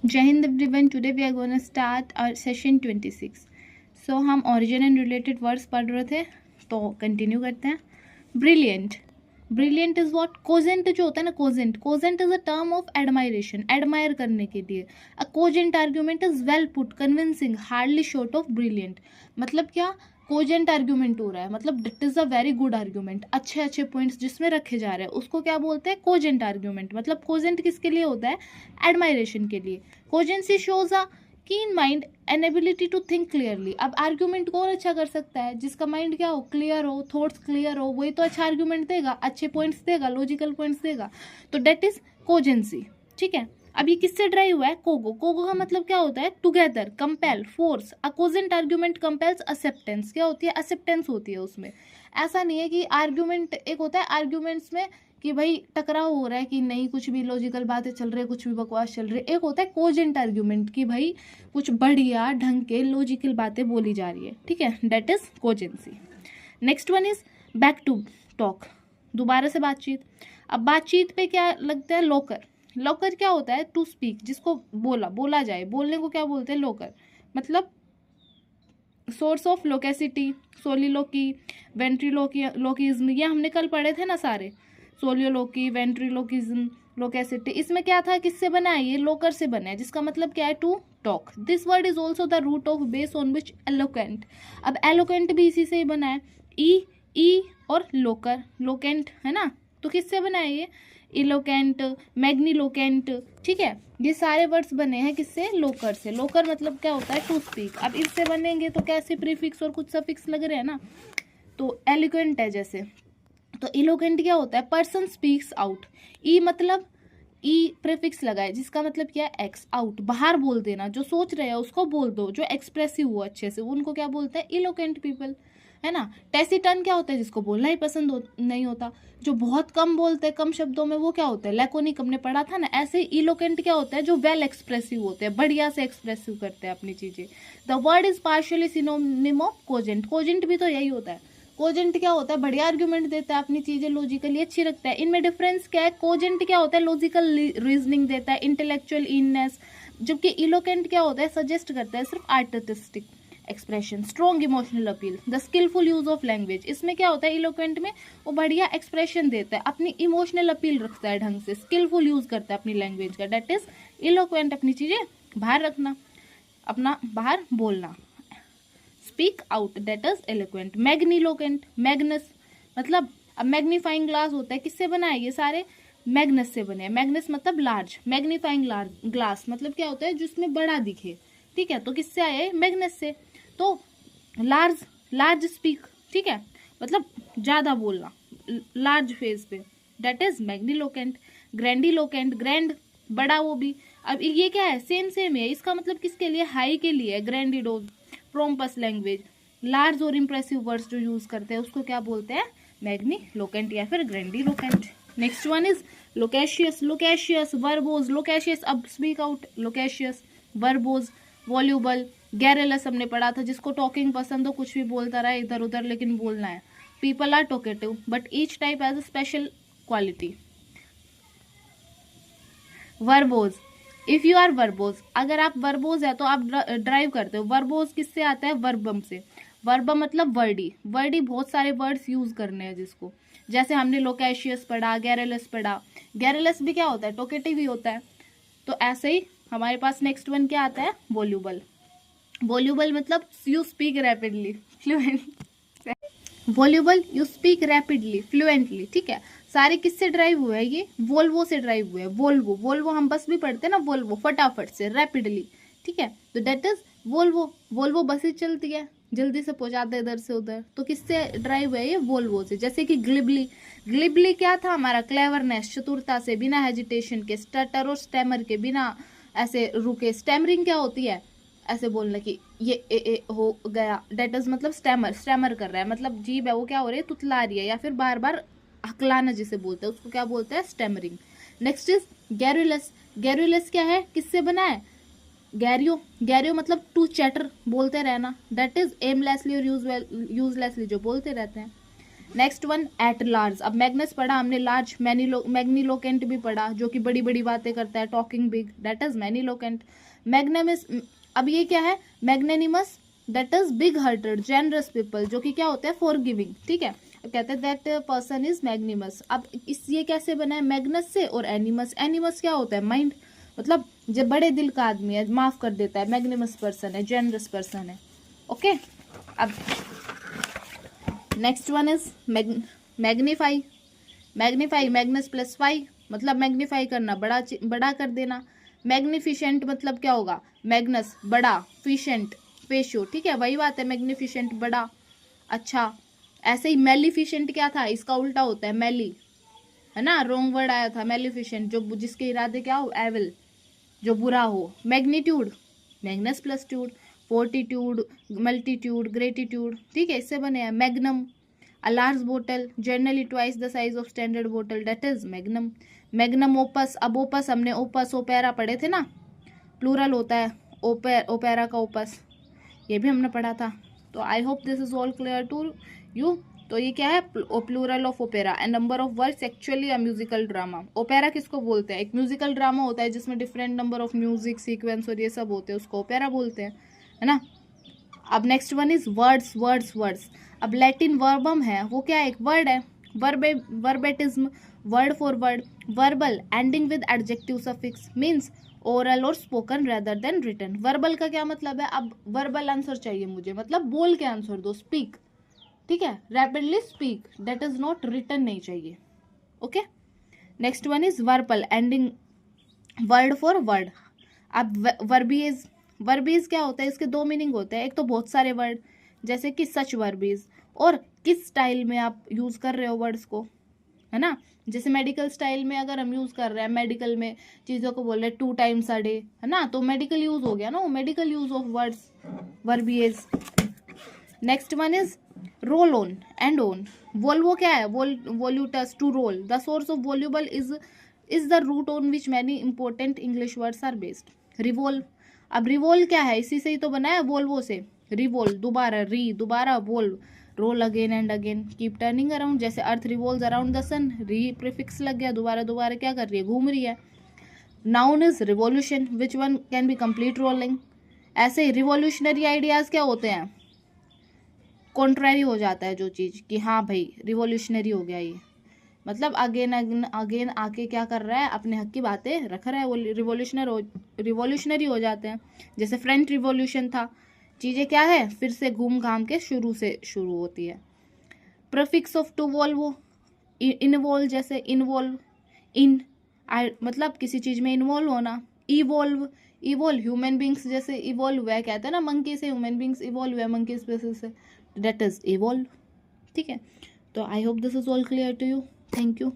जय Hind everyone, today we are gonna start our session 26। सो हम ओरिजिन एंड रिलेटेड वर्ड्स पढ़ रहे थे, तो कंटिन्यू करते हैं। Brilliant, brilliant is what? Cogent जो होता है ना, cogent, cogent is a term of admiration, admire करने के लिए। A cogent argument is well put, convincing, hardly short of brilliant. मतलब क्या? कोजेंट आर्ग्यूमेंट हो रहा है, मतलब that is a very good argument, अच्छे अच्छे पॉइंट्स जिसमें रखे जा रहे हैं, उसको क्या बोलते हैं? Cogent argument. मतलब कोजेंट किसके लिए होता है? एडमायरेशन के लिए। कोजेंसी shows a keen mind an ability to think clearly. अब आर्ग्यूमेंट कौन अच्छा कर सकता है? जिसका माइंड क्या हो? क्लियर हो, थॉट्स क्लियर हो, वही तो अच्छा आर्ग्यूमेंट देगा, अच्छे पॉइंट्स देगा, लॉजिकल पॉइंट्स देगा। तो डेट इज कोजेंसी। ठीक है, अब ये किससे ड्राइव हुआ है? कोगो। कोगो का मतलब क्या होता है? Together, compel, force. A cogent argument compels acceptance. क्या होती है? एक्सेप्टेंस होती है उसमें। ऐसा नहीं है कि आर्ग्यूमेंट एक होता है आर्ग्यूमेंट्स में कि भाई टकराव हो रहा है कि नहीं, कुछ भी लॉजिकल बातें चल रही है, कुछ भी बकवास चल रही है। एक होता है कोजेंट आर्ग्यूमेंट कि भाई कुछ बढ़िया ढंग के लॉजिकल बातें बोली जा रही है। ठीक है, that is cogency. Next one is back to talk, दोबारा से बातचीत। अब बातचीत पे क्या लगता है? लोकर। लोकर क्या होता है? टू स्पीक, जिसको बोला जाए, बोलने को क्या बोलते हैं? लोकर। मतलब सोर्स ऑफ लोकेसिटी, सोलिलोकी, वेंट्रिलोकिज्म, ये हमने कल पढ़े थे ना सारे। सोलियोलोकी, वेंट्रिलोकिज्म, लोकेसिटी, इसमें क्या था? किससे बना है? ये लोकर से बना है, जिसका मतलब क्या है? To talk. This word is also the root of base on which eloquent. अब एलोकेंट भी इसी से ही बना है, ई और लोकर, लोकेंट है ना। तो किससे बना है ये? इलोकेंट, मैग्नीलोकेंट। ठीक है, ये सारे वर्ड्स बने हैं किससे? लोकर से। लोकर मतलब क्या होता है? To speak. अब इससे बनेंगे तो कैसे? प्रीफिक्स और कुछ सफिक्स लग रहे हैं ना, तो एलिक्वेंट है जैसे। तो इलोकेंट क्या होता है? Person speaks out. ई मतलब ई प्रीफिक्स लगा है, जिसका मतलब क्या है? एक्स, आउट, बाहर बोल देना। जो सोच रहे हैं उसको बोल दो, जो एक्सप्रेसिव हुआ अच्छे से, उनको क्या बोलते हैं? इलोकेंट पीपल, है ना। टेसिटन क्या होता है? जिसको बोलना ही पसंद नहीं होता। जो बहुत कम बोलते हैं, कम शब्दों में, वो क्या होता है? लैकोनिक, हमने पढ़ा था ना। ऐसे ही इलोकेंट क्या होता है? जो वेल एक्सप्रेसिव होते हैं, बढ़िया से एक्सप्रेसिव करते हैं अपनी चीजें। The word is partially synonym of cogent. Cogent भी तो यही होता है। कोजेंट क्या होता है? बढ़िया आर्ग्यूमेंट देता है, अपनी चीजें लॉजिकली अच्छी रखता है। इनमें डिफरेंस क्या है? कोजेंट क्या होता है? लॉजिकल रीजनिंग देता है, इंटेलेक्चुअल इननेस। जबकि इलोकेंट क्या होता है? सजेस्ट करता है सिर्फ artistic expression, strong emotional appeal, the skilful use of language. इसमें क्या होता है? इलोक्वेंट में वो बढ़िया एक्सप्रेशन देता है, अपनी इमोशनल अपील रखता है ढंग से, स्किलफुल यूज करता है अपनी लैंग्वेज का, डेट इज इलोक्वेंट। अपनी चीजें बाहर रखना, अपना बाहर बोलना। Speak out, that is eloquent. Magniloquent, magnus मतलब, अब मैग्नीफाइंग ग्लास होता है, किससे बना है? ये सारे मैग्नस से बने हैं। मैग्नस मतलब लार्ज, मैग्नीफाइंग ग्लास मतलब क्या होता है? जिसमें बड़ा दिखे। ठीक है, तो किससे आया है? मैग्नस से। तो लार्ज, लार्ज स्पीक, ठीक है, मतलब ज्यादा बोलना, लार्ज फेज पे, डेट इज मैग्नीलोकेंट। ग्रैंडीलोकेंट, ग्रैंड, बड़ा वो भी। अब ये क्या है? सेम सेम है। इसका मतलब किसके लिए? हाई के लिए है, ग्रैंडिडोज, प्रोम्पस लैंग्वेज। लार्ज और इंप्रेसिव वर्ड्स जो यूज करते हैं उसको क्या बोलते हैं? मैग्नीलोकेंट या फिर grandiloquent. Next one is loquacious. Loquacious, verbose, loquacious, अब speak out, loquacious, verbose, voluble, garrulous हमने पढ़ा था, जिसको टॉकिंग पसंद हो, कुछ भी बोलता रहा इधर उधर, लेकिन बोलना है। People are talkative but each type has a special quality. Verbose, if you are verbose, अगर आप वर्बोज है तो आप ड्राइव करते हो। वर्बोज किससे आता है? वर्बम से। वर्बम मतलब वर्डी, वर्डी बहुत सारे वर्ड्स यूज करने हैं जिसको, जैसे हमने लोकेशियस पढ़ा, गैरेलस पढ़ा। गैरेलस भी क्या होता है? टॉकेटिव ही होता है। तो ऐसे ही हमारे पास नेक्स्ट वन क्या आता है? वॉल्यूबल। वॉल्यूबल मतलब you speak rapidly, fluent. Voluble, you speak rapidly, fluently. ठीक है, सारे किससे ड्राइव हुए हैं? ये वोल्वो से ड्राइव हुए हैं। वोल्वो, वोल्वो हम बस भी पढ़ते हैं ना, वोल्वो, फटाफट से, रैपिडली। ठीक है, तो डेट इज वोल्वो। वोल्वो बसें चलती है, जल्दी से पहुंचाते हैं इधर से उधर। तो किससे ड्राइव है? ये वोल्वो से। जैसे कि ग्लिबली, ग्लिबली क्या था हमारा? क्लेवरनेस, चतुरता से, बिना हेजिटेशन के, स्टटर और स्टेमर के, बिना ऐसे रुके। स्टेमरिंग क्या होती है? ऐसे बोलना कि ये ए हो गया, डेट इज मतलब स्टैमर, स्टैमर कर रहा है, मतलब जीभ है वो क्या हो रही है? तुतला रही है, या फिर बार बार हकलाना जिसे बोलते हैं उसको क्या बोलते हैं? Stammering. Next is garrulous. Garrulous क्या है? किससे बना है? गैरियो, गैरियो मतलब टू चैटर, बोलते रहना, डेट इज एमलेसली और यूजलेसली, जो बोलते रहते हैं। Next one at large. अब मैग्नस पढ़ा हमने, लार्ज मैग्निलोकेंट भी पढ़ा जो कि बड़ी बड़ी बातें करता है, talking big, that is magniloquent. Magnanimous, अब ये क्या है, magnanimous that is big hearted generous people, जो कि क्या होता है, फॉरगिविंग, ठीक है। कहते हैं दैट पर्सन इज मैग्निमस। अब इस ये कैसे बना है, मैग्नस से और एनिमस। एनिमस क्या होता है, माइंड, मतलब जब बड़े दिल का आदमी है, माफ कर देता है, मैग्निमस पर्सन है, जेनरस पर्सन है, ओके। अब next one is magnify. Magnify, magnus plus fy, मतलब मैग्नीफाई करना, बड़ा कर देना। मैग्निफिशेंट मतलब क्या होगा, मैग्नस बड़ा, फिशेंट पेशो, ठीक है, वही बात है, मैग्निफिशेंट बड़ा, अच्छा। ऐसे ही मेलिफिशेंट क्या था, इसका उल्टा होता है मेली, है ना, रॉन्ग वर्ड आया था, मेलिफिशेंट जो जिसके इरादे क्या हो, एविल, जो बुरा हो। Magnitude, magnus plus tude, fortitude, multitude, gratitude, ठीक है, इससे बने हैं। मैग्नम, अ लार्ज बोतल, generally twice the size of standard बोतल, that is magnum. Magnum opus, अब ओपस हमने ओपस ओपेरा पढ़े थे ना, प्लूरल होता है ओपेरा का ओपस, ये भी हमने पढ़ा था। तो I hope this is all clear to you. तो ये क्या है, plural of opera and number of words actually a musical drama. Opera किसको बोलते हैं, एक म्यूजिकल ड्रामा होता है जिसमें different number of music sequence और ये सब होते हैं, उसको ओपेरा बोलते हैं, है ना। अब next one is words, words, words. अब लैटिन वर्बम है, वो क्या है, एक वर्ड है, verbatim, word for word, verbal ending with adjective suffix, means oral और spoken rather than written. Verbal का क्या मतलब है, अब वर्बल आंसर चाहिए मुझे, मतलब बोल के आंसर दो, स्पीक, ठीक है, rapidly speak, that is not written नहीं चाहिए, okay. Next one is verbal ending word for word. अब वर्बिएज, वर्बीज क्या होता है, इसके दो मीनिंग होते हैं, एक तो बहुत सारे वर्ड, जैसे कि सच वर्बीज, और किस स्टाइल में आप यूज कर रहे हो वर्ड्स को, है ना। जैसे मेडिकल स्टाइल में अगर हम यूज कर रहे हैं, मेडिकल में चीजों को बोल रहे हैं 2 times a day, है ना, तो मेडिकल यूज हो गया ना, medical use of words, verbiage. Next one is roll on and on. Volvo क्या है, volutus, to roll, the source of voluble is the root on which many important English words are based. Revolve, अब revolve क्या है, इसी से ही तो बना है, वोल्वो से, रिवोल्व दोबारा, दोबारा volve, roll again and again, keep turning around, जैसे अर्थ रिवोल्व्स अराउंड द सन, री प्रीफिक्स लग गया, दोबारा दोबारा क्या कर रही है, घूम रही है। Noun is revolution which one can be complete rolling. ऐसे ही रिवोल्यूशनरी आइडियाज क्या होते हैं, कॉन्ट्रैरी हो जाता है जो चीज़, कि हाँ भाई रिवोल्यूशनरी हो गया ये, मतलब अगेन अगेन अगेन आके क्या कर रहा है, अपने हक की बातें रख रहा है, वो रिवोल्यूशनरी हो जाते हैं। जैसे फ्रेंच रिवोल्यूशन था, चीज़ें क्या है, फिर से घूम घाम के शुरू से शुरू होती है। Prefix of to volvo, involve, जैसे इन्वॉल्व, इन, मतलब किसी चीज़ में इन्वॉल्व होना। इवॉल्व, इवॉल्व ह्यूमन बींग्स जैसे इवॉल्व हुआ है, कहते हैं ना मंकी से ह्यूमन बींग्स इवॉल्व हुआ है, मंकी स्पीसीज से, दैट इज इवॉल्व, ठीक है। तो I hope this is all clear to you, thank you.